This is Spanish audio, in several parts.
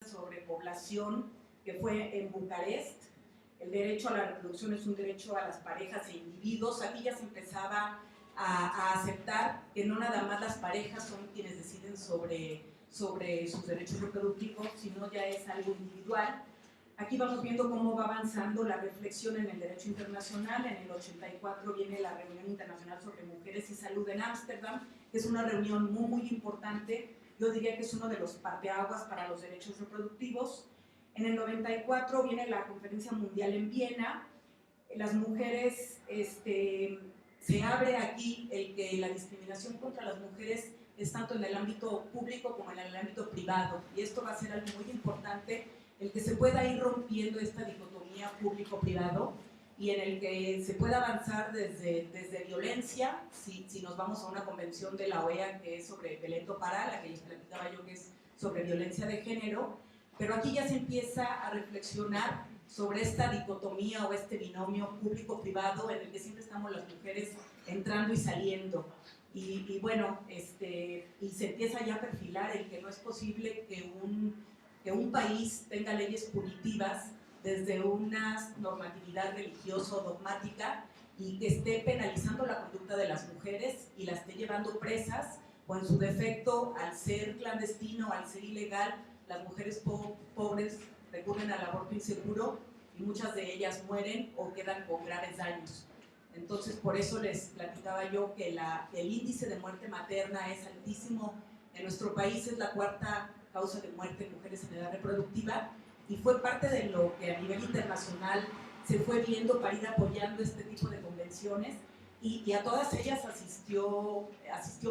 sobre población, que fue en Bucarest. El derecho a la reproducción es un derecho a las parejas e individuos. Aquí ya se empezaba a aceptar que no nada más las parejas son quienes deciden sobre sus derechos reproductivos, sino ya es algo individual. Aquí vamos viendo cómo va avanzando la reflexión en el derecho internacional. En el 84 viene la Reunión Internacional sobre Mujeres y Salud en Ámsterdam, que es una reunión muy, muy importante. Yo diría que es uno de los parteaguas para los derechos reproductivos. En el 94 viene la Conferencia Mundial en Viena. Las mujeres, se abre aquí el que la discriminación contra las mujeres es tanto en el ámbito público como en el ámbito privado, y esto va a ser algo muy importante, el que se pueda ir rompiendo esta dicotomía público-privado y en el que se pueda avanzar desde violencia, si nos vamos a una convención de la OEA que es sobre Belén do Pará, la que les platicaba yo que es sobre violencia de género, pero aquí ya se empieza a reflexionar sobre esta dicotomía o este binomio público-privado en el que siempre estamos las mujeres entrando y saliendo. Y bueno, y se empieza ya a perfilar el que no es posible que un país tenga leyes punitivas desde una normatividad religiosa o dogmática y que esté penalizando la conducta de las mujeres y las esté llevando presas, o en su defecto, al ser clandestino, al ser ilegal, las mujeres pobres recurren al aborto inseguro y muchas de ellas mueren o quedan con graves daños. Entonces, por eso les platicaba yo que el índice de muerte materna es altísimo. En nuestro país es la cuarta causa de muerte en mujeres en edad reproductiva y fue parte de lo que a nivel internacional se fue viendo para ir apoyando este tipo de convenciones y a todas ellas asistió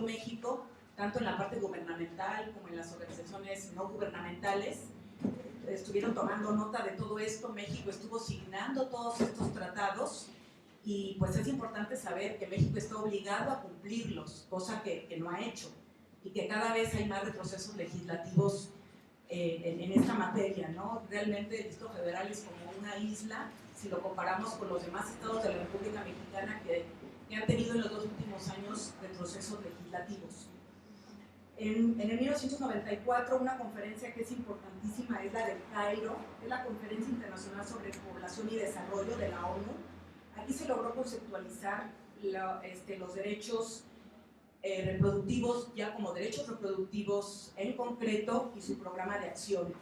México, tanto en la parte gubernamental como en las organizaciones no gubernamentales. Estuvieron tomando nota de todo esto, México estuvo signando todos estos tratados y pues es importante saber que México está obligado a cumplirlos, cosa que no ha hecho, y que cada vez hay más retrocesos legislativos en esta materia, ¿no? Realmente el Distrito Federal es como una isla, si lo comparamos con los demás estados de la República Mexicana que han tenido en los 2 últimos años retrocesos legislativos. En el 1994, una conferencia que es importantísima es la del Cairo, es la Conferencia Internacional sobre Población y Desarrollo de la ONU. Aquí se logró conceptualizar los derechos reproductivos ya como derechos reproductivos en concreto y su programa de acción.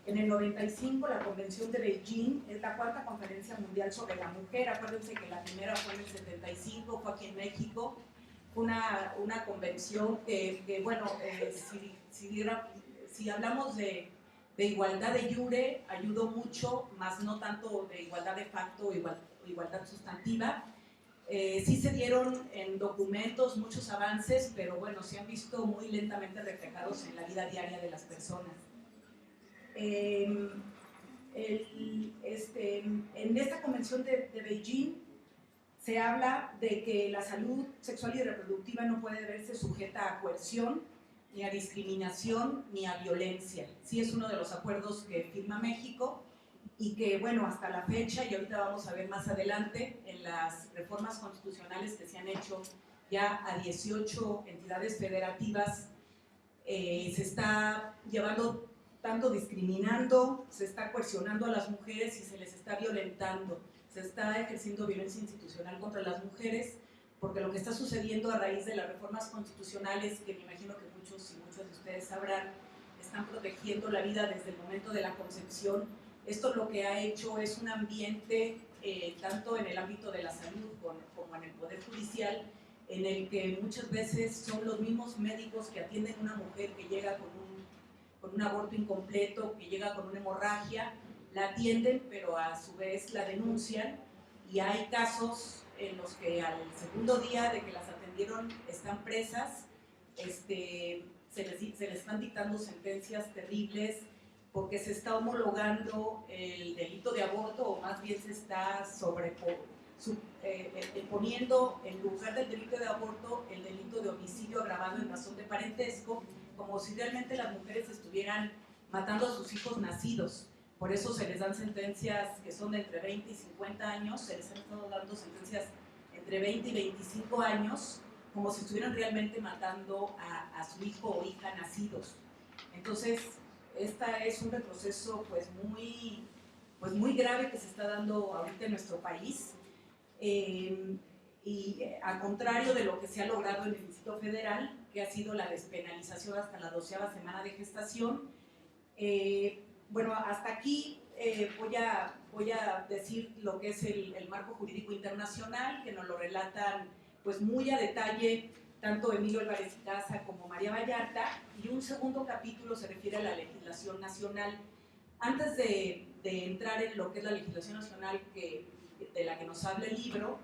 En el 95, la Convención de Beijing es la 4ª Conferencia Mundial sobre la Mujer. Acuérdense que la primera fue en el 75, fue aquí en México. Una convención que bueno, si hablamos de igualdad de jure, ayudó mucho, más no tanto de igualdad de facto o igualdad sustantiva. Sí se dieron en documentos muchos avances, pero bueno, se han visto muy lentamente reflejados en la vida diaria de las personas. En esta convención de Beijing se habla de que la salud sexual y reproductiva no puede verse sujeta a coerción, ni a discriminación, ni a violencia. Sí es uno de los acuerdos que firma México y que, bueno, hasta la fecha, y ahorita vamos a ver más adelante, en las reformas constitucionales que se han hecho ya a 18 entidades federativas, se está llevando tanto discriminando, se está coercionando a las mujeres y se les está violentando. Se está ejerciendo violencia institucional contra las mujeres, porque lo que está sucediendo a raíz de las reformas constitucionales, que me imagino que muchos y muchas de ustedes sabrán, están protegiendo la vida desde el momento de la concepción. Esto lo que ha hecho es un ambiente, tanto en el ámbito de la salud como en el Poder Judicial, en el que muchas veces son los mismos médicos que atienden a una mujer que llega con un aborto incompleto, que llega con una hemorragia, la atienden, pero a su vez la denuncian, y hay casos en los que al segundo día de que las atendieron están presas, se les están dictando sentencias terribles porque se está homologando el delito de aborto, o más bien se está poniendo en lugar del delito de aborto el delito de homicidio agravado en razón de parentesco, como si realmente las mujeres estuvieran matando a sus hijos nacidos. Por eso se les dan sentencias que son de entre 20 y 50 años, se les han estado dando sentencias entre 20 y 25 años, como si estuvieran realmente matando a su hijo o hija nacidos. Entonces, esta es un retroceso pues muy grave que se está dando ahorita en nuestro país. Y al contrario de lo que se ha logrado en el Distrito Federal, que ha sido la despenalización hasta la 12ª semana de gestación. Bueno, hasta aquí voy a decir lo que es el marco jurídico internacional, que nos lo relatan pues muy a detalle tanto Emilio Álvarez y Casa como María Vallarta, y un segundo capítulo se refiere a la legislación nacional. Antes de entrar en lo que es la legislación nacional de la que nos habla el libro,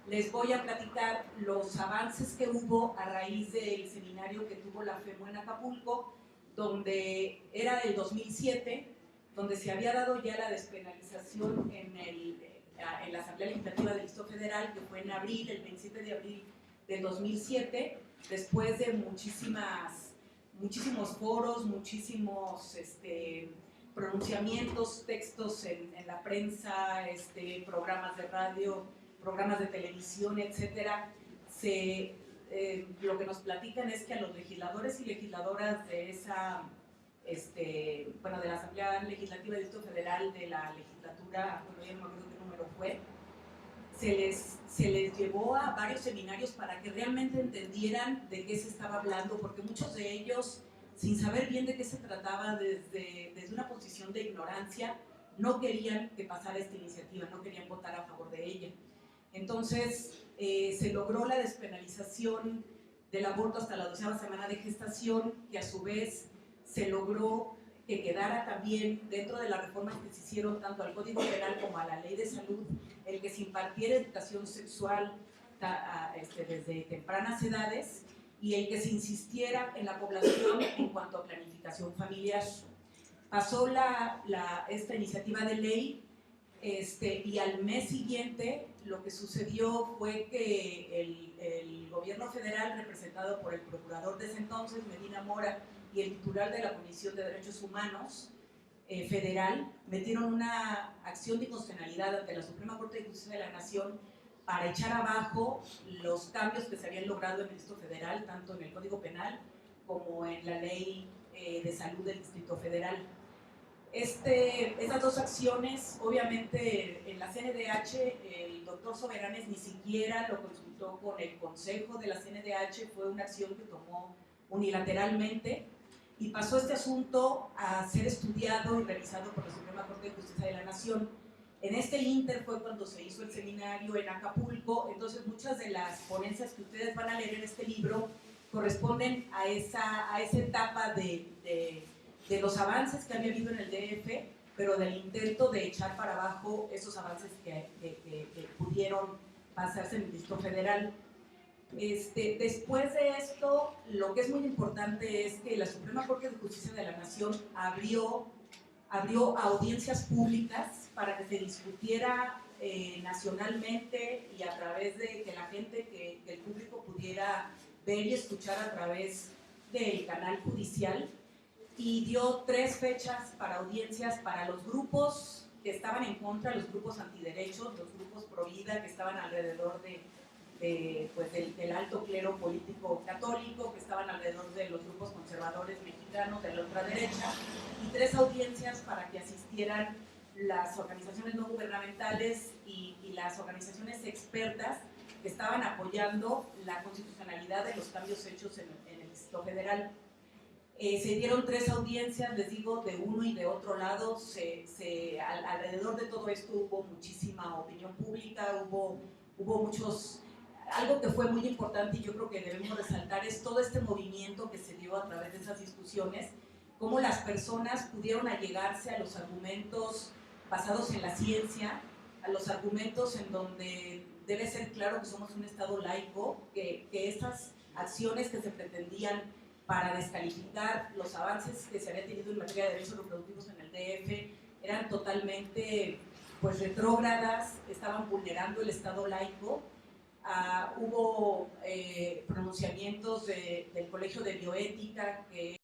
les voy a platicar los avances que hubo a raíz del seminario que tuvo la FEMU en Acapulco, donde era del 2007, donde se había dado ya la despenalización en la Asamblea Legislativa del Distrito Federal, que fue en abril, el 27 de abril del 2007, después de muchísimos foros, muchísimos pronunciamientos, textos en la prensa, programas de radio, programas de televisión, etcétera. Lo que nos platican es que a los legisladores y legisladoras de de la Asamblea Legislativa del Distrito Federal de la legislatura, bueno, ya no me acuerdo qué número fue, se les llevó a varios seminarios para que realmente entendieran de qué se estaba hablando, porque muchos de ellos, sin saber bien de qué se trataba, desde una posición de ignorancia, no querían que pasara esta iniciativa, no querían votar a favor de ella. Entonces, se logró la despenalización del aborto hasta la 12ª semana de gestación, que a su vez se logró que quedara también dentro de las reformas que se hicieron tanto al Código Penal como a la Ley de Salud, el que se impartiera educación sexual desde tempranas edades y el que se insistiera en la población en cuanto a planificación familiar. Pasó esta iniciativa de ley y al mes siguiente lo que sucedió fue que el gobierno federal, representado por el procurador de ese entonces, Medina Mora, y el titular de la Comisión de Derechos Humanos federal, metieron una acción de inconstitucionalidad ante la Suprema Corte de Justicia de la Nación para echar abajo los cambios que se habían logrado en el Distrito Federal, tanto en el Código Penal como en la Ley de Salud del Distrito Federal. Esas dos acciones, obviamente en la CNDH, el doctor Soberanes ni siquiera lo consultó con el consejo de la CNDH, fue una acción que tomó unilateralmente y pasó este asunto a ser estudiado y revisado por la Suprema Corte de Justicia de la Nación. En este ínter fue cuando se hizo el seminario en Acapulco, entonces muchas de las ponencias que ustedes van a leer en este libro corresponden a esa etapa de los avances que había habido en el DF, pero del intento de echar para abajo esos avances que pudieron pasarse en el Distrito Federal. Después de esto, lo que es muy importante es que la Suprema Corte de Justicia de la Nación abrió audiencias públicas para que se discutiera nacionalmente y a través de que la gente, que el público pudiera ver y escuchar a través del canal judicial, y dio 3 fechas para audiencias para los grupos que estaban en contra, los grupos antiderechos, los grupos pro vida que estaban alrededor del alto clero político católico, que estaban alrededor de los grupos conservadores mexicanos de la ultraderecha, y 3 audiencias para que asistieran las organizaciones no gubernamentales y las organizaciones expertas que estaban apoyando la constitucionalidad de los cambios hechos en el Distrito Federal. Se dieron 3 audiencias, les digo, de uno y de otro lado. Alrededor de todo esto hubo muchísima opinión pública, hubo muchos. Algo que fue muy importante y yo creo que debemos resaltar es todo este movimiento que se dio a través de esas discusiones, cómo las personas pudieron allegarse a los argumentos basados en la ciencia, a los argumentos en donde debe ser claro que somos un Estado laico, que estas acciones que se pretendían para descalificar los avances que se habían tenido en materia de derechos reproductivos en el DF eran totalmente retrógradas, estaban vulnerando el Estado laico. Hubo pronunciamientos del Colegio de Bioética que